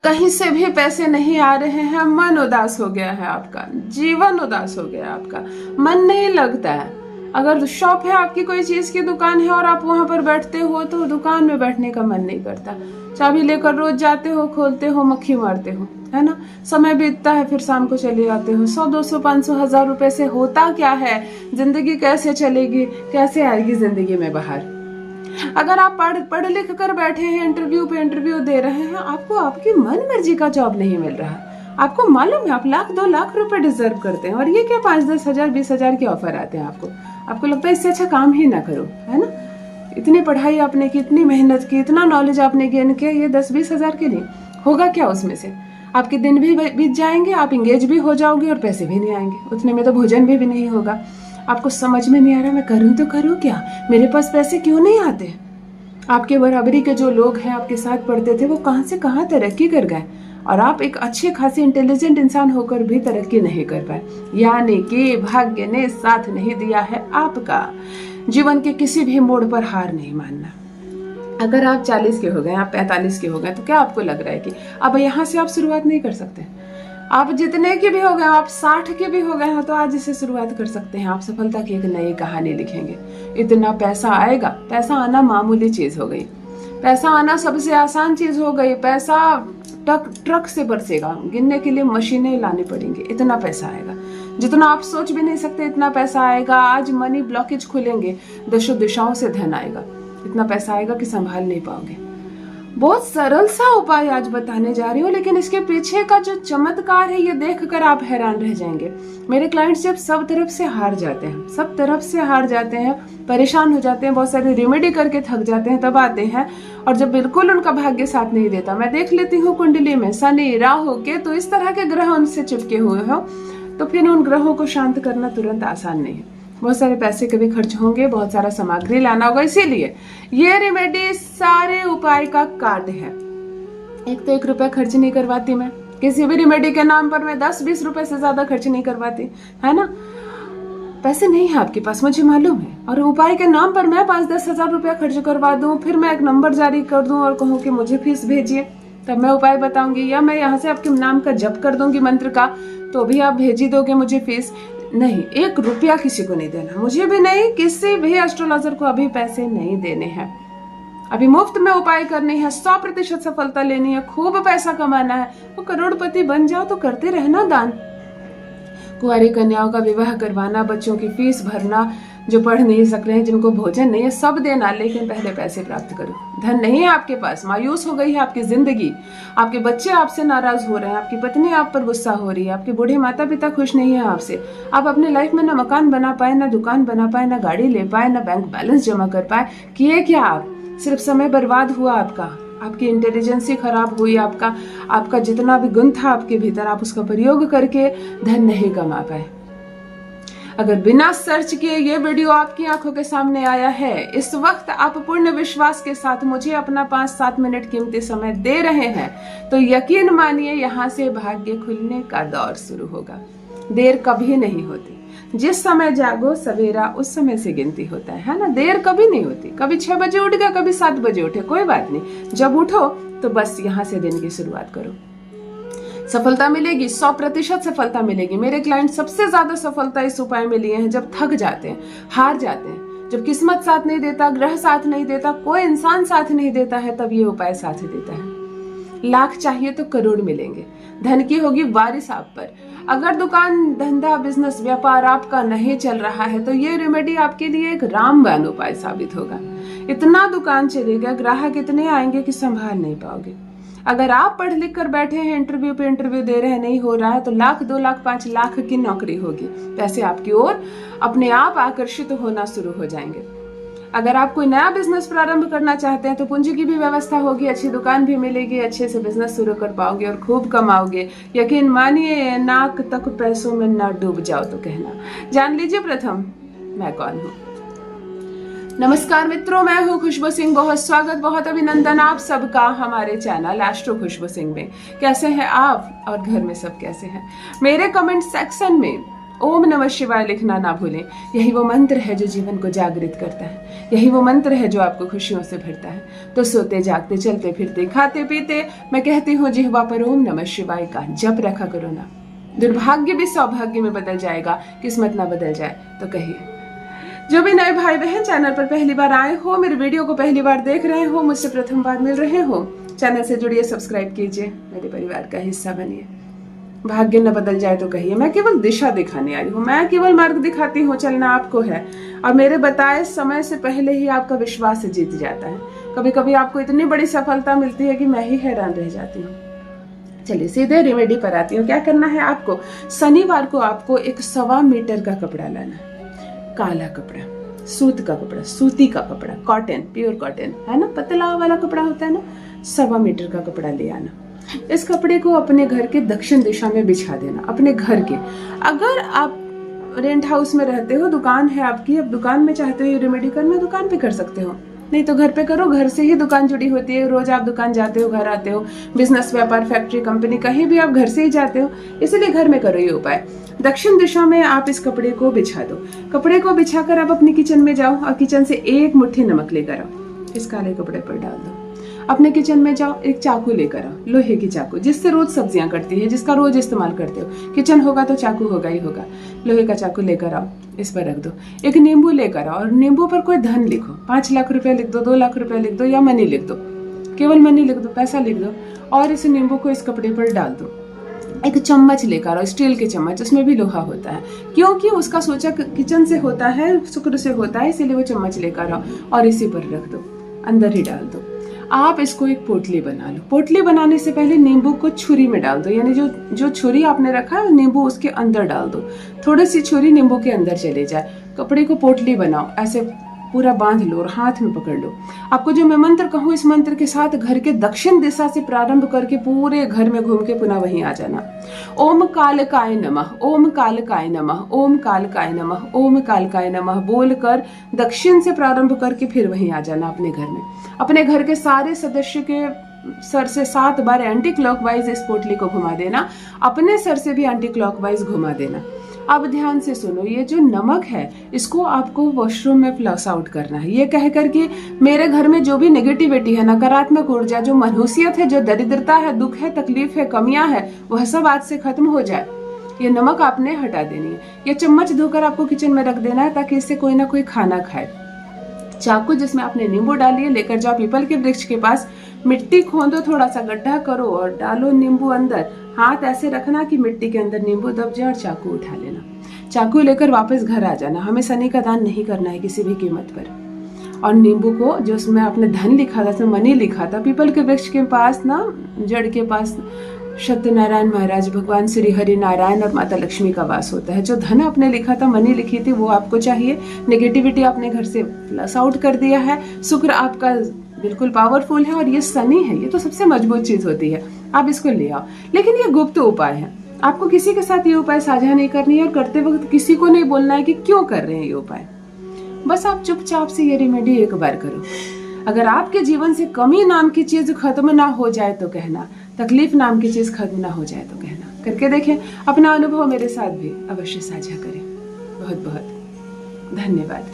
कहीं से भी पैसे नहीं आ रहे हैं, मन उदास हो गया है आपका, जीवन उदास हो गया आपका, मन नहीं लगता है। अगर शॉप है आपकी, कोई चीज की दुकान है और आप वहां पर बैठते हो तो दुकान में बैठने का मन नहीं करता। चाबी लेकर रोज जाते हो, खोलते हो, मक्खी मारते हो, है ना। समय बीतता है, फिर शाम को चले जाते हो। 100, 200, 500, 1000 रुपए से होता क्या है? जिंदगी कैसे चलेगी, कैसे आएगी जिंदगी में बाहर? अगर आप पढ़ लिख कर बैठे हैं, इंटरव्यू पे इंटरव्यू दे रहे हैं, आपको आपकी मन मर्जी का जॉब नहीं मिल रहा, आपको मालूम है आप 1,00,000, 2,00,000 रुपए डिजर्व करते हैं, और ये क्या 5-10 हजार 20 हजार के ऑफर आते हैं आपको लगता है इससे अच्छा काम ही ना करो, है ना। इतनी पढ़ाई आपने की, इतनी मेहनत की, इतना नॉलेज आपने गेन किया, ये 10-20 हजार के लिए होगा क्या? उसमें से आपके दिन भी बीत जाएंगे, आप इंगेज भी हो जाओगे और पैसे भी नहीं आएंगे, उतने में तो भोजन भी नहीं होगा। आपको समझ में नहीं आ रहा मैं करूं तो करूं क्या, मेरे पास पैसे क्यों नहीं आते? आपके बराबरी के जो लोग हैं, आपके साथ पढ़ते थे, वो कहां से कहां तरक्की कर गए, और आप एक अच्छे खासे इंटेलिजेंट इंसान होकर भी तरक्की नहीं कर पाए। यानी कि भाग्य ने साथ नहीं दिया है आपका। जीवन के किसी भी मोड़ पर हार नहीं मानना। अगर आप 40 के हो गए, आप 45 के हो गए, तो क्या आपको लग रहा है कि अब यहाँ से आप शुरुआत नहीं कर सकते? आप जितने के भी हो गए, आप 60 के भी हो गए हैं, तो आज इसे शुरुआत कर सकते हैं। आप सफलता की एक नई कहानी लिखेंगे। इतना पैसा आएगा, पैसा आना मामूली चीज हो गई, पैसा आना सबसे आसान चीज हो गई। पैसा ट्रक से बरसेगा, गिनने के लिए मशीनें लानी पड़ेंगी, इतना पैसा आएगा जितना आप सोच भी नहीं सकते। इतना पैसा आएगा, आज मनी ब्लॉकेज खुलेंगे, दशों दिशाओं से धन आएगा, इतना पैसा आएगा कि संभाल नहीं पाओगे। बहुत सरल सा उपाय आज बताने जा रही हूँ, लेकिन इसके पीछे का जो चमत्कार है, ये देखकर आप हैरान रह जाएंगे। मेरे क्लाइंट्स जब सब तरफ से हार जाते हैं, सब तरफ से हार जाते हैं, परेशान हो जाते हैं, बहुत सारी रेमेडी करके थक जाते हैं, तब आते हैं। और जब बिल्कुल उनका भाग्य साथ नहीं देता, मैं देख लेती हूँ कुंडली में शनि, राहु, केतु, इस तरह के ग्रह उनसे चिपके हुए हो, तो फिर उन ग्रहों को शांत करना तुरंत आसान नहीं है। बहुत सारे पैसे कभी खर्च होंगे, बहुत सारा सामग्री लाना होगा। इसीलिए ये रेमेडी सारे उपाय का कार्ड है। एक तो 1 रुपया खर्च नहीं करवाती मैं किसी भी रेमेडी के नाम पर, मैं 10-20 रुपए से ज्यादा खर्च नहीं करवाती, है ना। पैसे नहीं है आपके पास, मुझे मालूम है, और उपाय के नाम पर मैं 5-10 हजार रुपया खर्च करवा दूं, फिर मैं एक नंबर जारी कर दूं और कहूँ कि मुझे फीस भेजिए, तब मैं उपाय बताऊंगी। या मैं यहाँ से आपके नाम का जप कर दूंगी मंत्र का, तो भी आप भेज ही दोगे मुझे फीस। नहीं, 1 रुपया किसी को नहीं देना, मुझे भी नहीं, किसी भी एस्ट्रोलॉजर को अभी पैसे नहीं देने हैं। अभी मुफ्त में उपाय करने हैं, 100% सफलता लेनी है, खूब पैसा कमाना है। वो करोड़पति बन जाओ तो करते रहना दान। कुंवारी कन्याओं का विवाह करवाना, बच्चों की फीस भरना, जो पढ़ नहीं सक रहे हैं, जिनको भोजन नहीं है, सब देना, लेकिन पहले पैसे प्राप्त करो। धन नहीं है आपके पास, मायूस हो गई है आपकी जिंदगी, आपके बच्चे आपसे नाराज हो रहे हैं, आपकी पत्नी आप पर गुस्सा हो रही है, आपके बूढ़े माता पिता खुश नहीं है आपसे, आप अपने लाइफ में ना मकान बना पाए, ना दुकान बना पाए, ना गाड़ी ले पाए, ना बैंक बैलेंस जमा कर पाए। किए क्या आप? सिर्फ समय बर्बाद हुआ आपका, आपकी इंटेलिजेंसी खराब हुई, आपका जितना भी गुण था आपके भीतर, आप उसका प्रयोग करके धन नहीं कमा पाए। अगर बिना सर्च किए ये वीडियो आपकी आंखों के सामने आया है, इस वक्त आप पूर्ण विश्वास के साथ मुझे अपना 5-7 मिनट कीमती समय दे रहे हैं, तो यकीन मानिए यहाँ से भाग्य खुलने का दौर शुरू होगा। देर कभी नहीं होती, जिस समय जागो सवेरा उस समय से गिनती होता है ना। देर कभी नहीं होती, कभी 6 बजे उठ गया, कभी 7 बजे उठे, कोई बात नहीं, जब उठो तो बस यहाँ से दिन की शुरुआत करो। सफलता मिलेगी, 100% सफलता मिलेगी। मेरे क्लाइंट सबसे ज्यादा सफलता इस उपाय में लिए हैं जब थक जाते हैं, हार जाते हैं, जब किस्मत साथ नहीं देता, ग्रह साथ नहीं देता, कोई इंसान साथ नहीं देता है, तब ये उपाय साथ देता है। लाख चाहिए तो करोड़ मिलेंगे, धन की होगी बारिश आप पर। अगर दुकान, धंधा, बिजनेस, व्यापार आपका नहीं चल रहा है, तो ये रेमेडी आपके लिए एक रामबाण उपाय साबित होगा। इतना दुकान चलेगा, ग्राहक इतने आएंगे कि संभाल नहीं पाओगे। अगर आप पढ़ लिख कर बैठे हैं, इंटरव्यू पे इंटरव्यू दे रहे हैं, नहीं हो रहा है, तो 1,00,000, 2,00,000, 5,00,000 की नौकरी होगी। पैसे आपकी ओर अपने आप आकर्षित होना शुरू हो जाएंगे। अगर आप कोई नया बिजनेस प्रारंभ करना चाहते हैं, तो पूंजी की भी व्यवस्था होगी, अच्छी दुकान भी मिलेगी, अच्छे से बिजनेस शुरू कर पाओगे और खूब कमाओगे। यकीन मानिए, नाक तक पैसों में ना डूब जाओ तो कहना। जान लीजिए प्रथम मैं कौन हूँ। नमस्कार मित्रों, मैं हूँ खुशबू सिंह। बहुत स्वागत, बहुत अभिनंदन आप सबका हमारे चैनल एस्ट्रो खुशबू सिंह में। कैसे हैं आप और घर में सब कैसे हैं? मेरे कमेंट सेक्शन में ओम नमः शिवाय लिखना ना भूलें। यही वो मंत्र है जो जीवन को जागृत करता है, यही वो मंत्र है जो आपको खुशियों से भरता है। तो सोते जागते चलते फिरते खाते पीते मैं कहती हूँ जिह्वा पर ओम नमः शिवाय का जप रखा करो ना। दुर्भाग्य भी सौभाग्य में बदल जाएगा, किस्मत ना बदल जाए तो कहिए। जो भी नए भाई बहन चैनल पर पहली बार आए हो, मेरे वीडियो को पहली बार देख रहे हो, मुझसे प्रथम बार मिल रहे हो, चैनल से जुड़िए, सब्सक्राइब कीजिए, मेरे परिवार का हिस्सा बनिए। भाग्य न बदल जाए तो कहिए। मैं केवल दिशा दिखाने आई हूँ, मैं केवल मार्ग दिखाती हूँ, चलना आपको है। और मेरे बताए समय से पहले ही आपका विश्वास जीत जाता है। कभी कभी आपको इतनी बड़ी सफलता मिलती है कि मैं ही हैरान रह जाती हूँ। चलिए सीधे रेमेडी पर आती हूँ। क्या करना है आपको? शनिवार को आपको एक 1.25 मीटर का कपड़ा लाना है, काला कपड़ा, सूत का कपड़ा, सूती का कपड़ा, कॉटन, प्योर कॉटन है ना, पतला वाला कपड़ा होता है ना, 1.25 मीटर का कपड़ा ले आना। इस कपड़े को अपने घर के दक्षिण दिशा में बिछा देना, अपने घर के। अगर आप रेंट हाउस में रहते हो, दुकान है आपकी, अब दुकान में चाहते हो ये रेमेडी करना, दुकान पे कर सकते हो, नहीं तो घर पे करो। घर से ही दुकान जुड़ी होती है, रोज आप दुकान जाते हो, घर आते हो, बिजनेस, व्यापार, फैक्ट्री, कंपनी, कहीं भी आप घर से ही जाते हो, इसलिए घर में करो ये उपाय। दक्षिण दिशा में आप इस कपड़े को बिछा दो। कपड़े को बिछाकर आप अपने किचन में जाओ और किचन से 1 मुट्ठी नमक लेकर आओ, इस काले कपड़े पर डाल दो। अपने किचन में जाओ, एक चाकू लेकर आओ, लोहे की चाकू, जिससे रोज सब्जियां कटती है, जिसका रोज इस्तेमाल करते हो। किचन होगा तो चाकू होगा ही होगा। लोहे का चाकू लेकर आओ, इस पर रख दो। एक नींबू लेकर आओ और नींबू पर कोई धन लिखो, 5 लाख रुपए लिख दो, 2 लाख रुपए लिख दो, या मनी लिख दो, केवल मनी लिख दो, पैसा लिख दो, और इस नींबू को इस कपड़े पर डाल दो। एक चम्मच लेकर आओ, स्टील के चम्मच, उसमें भी लोहा होता है, क्योंकि उसका सूचक किचन से होता है, शुक्र से होता है, इसीलिए वो चम्मच लेकर आओ और इसी पर रख दो, अंदर ही डाल दो। आप इसको एक पोटली बना लो। पोटली बनाने से पहले नींबू को छुरी में डाल दो, यानी जो छुरी आपने रखा है नींबू उसके अंदर डाल दो, थोड़ी सी छुरी नींबू के अंदर चले जाए। कपड़े को पोटली बनाओ, ऐसे पूरा बांध लो और हाथ में पकड़ लो। आपको जो मैं मंत्र कहूँ, इस मंत्र के साथ घर के दक्षिण दिशा से प्रारंभ करके पूरे घर में घूम के पुनः वहीं आ जाना। ओम कालकाय नमः, ओम कालकाय नमः, ओम कालकाय नमः, ओम कालकाय नमः बोलकर दक्षिण से प्रारंभ करके फिर वहीं आ जाना अपने घर में। अपने घर के सारे सदस्य के सर से 7 बार एंटी क्लॉकवाइज इस पोटली को घुमा देना, अपने सर से भी एंटी क्लॉकवाइज घुमा देना। अब ध्यान से सुनो, ये जो नमक है इसको आपको वॉशरूम में फ्लश आउट करना है, ये कह करके मेरे घर में जो भी नेगेटिविटी है, नकारात्मक ऊर्जा, जो मनहूसियत है, जो दरिद्रता है, दुख है, तकलीफ है, कमियां है, वह सब आज से खत्म हो जाए। ये नमक आपने हटा देनी है। ये चम्मच धोकर आपको किचन में रख देना है ताकि इससे कोई ना कोई खाना खाए। चाकू जिसमें आपने नींबू डालिए, लेकर जाओ पीपल के वृक्ष के पास, मिट्टी खोदो, थोड़ा सा गड्ढा करो और डालो नींबू अंदर। हाथ ऐसे रखना कि मिट्टी के अंदर नींबू दब जाए और चाकू उठा लेना। चाकू लेकर वापस घर आ जाना। हमें शनि का दान नहीं करना है किसी भी कीमत पर। और नींबू को, जो उसमें आपने धन लिखा था, उसमें मनी लिखा था, पीपल के वृक्ष के पास ना, जड़ के पास सत्यनारायण महाराज, भगवान श्री हरि नारायण और माता लक्ष्मी का वास होता है। जो धन आपने लिखा था, मनी लिखी थी, वो आपको चाहिए। नेगेटिविटी आपने घर से प्लस आउट कर दिया है। शुक्र आपका बिल्कुल पावरफुल है और ये शनि है, ये तो सबसे मजबूत चीज होती है। आप इसको ले आओ, लेकिन ये गुप्त उपाय है, आपको किसी के साथ ये उपाय साझा नहीं करनी है और करते वक्त किसी को नहीं बोलना है कि क्यों कर रहे हैं ये उपाय। बस आप चुपचाप से ये रेमेडी एक बार करो। अगर आपके जीवन से कमी नाम की चीज खत्म ना हो जाए तो कहना, तकलीफ नाम की चीज खत्म ना हो जाए तो कहना। करके देखें, अपना अनुभव मेरे साथ भी अवश्य साझा करें। बहुत बहुत धन्यवाद।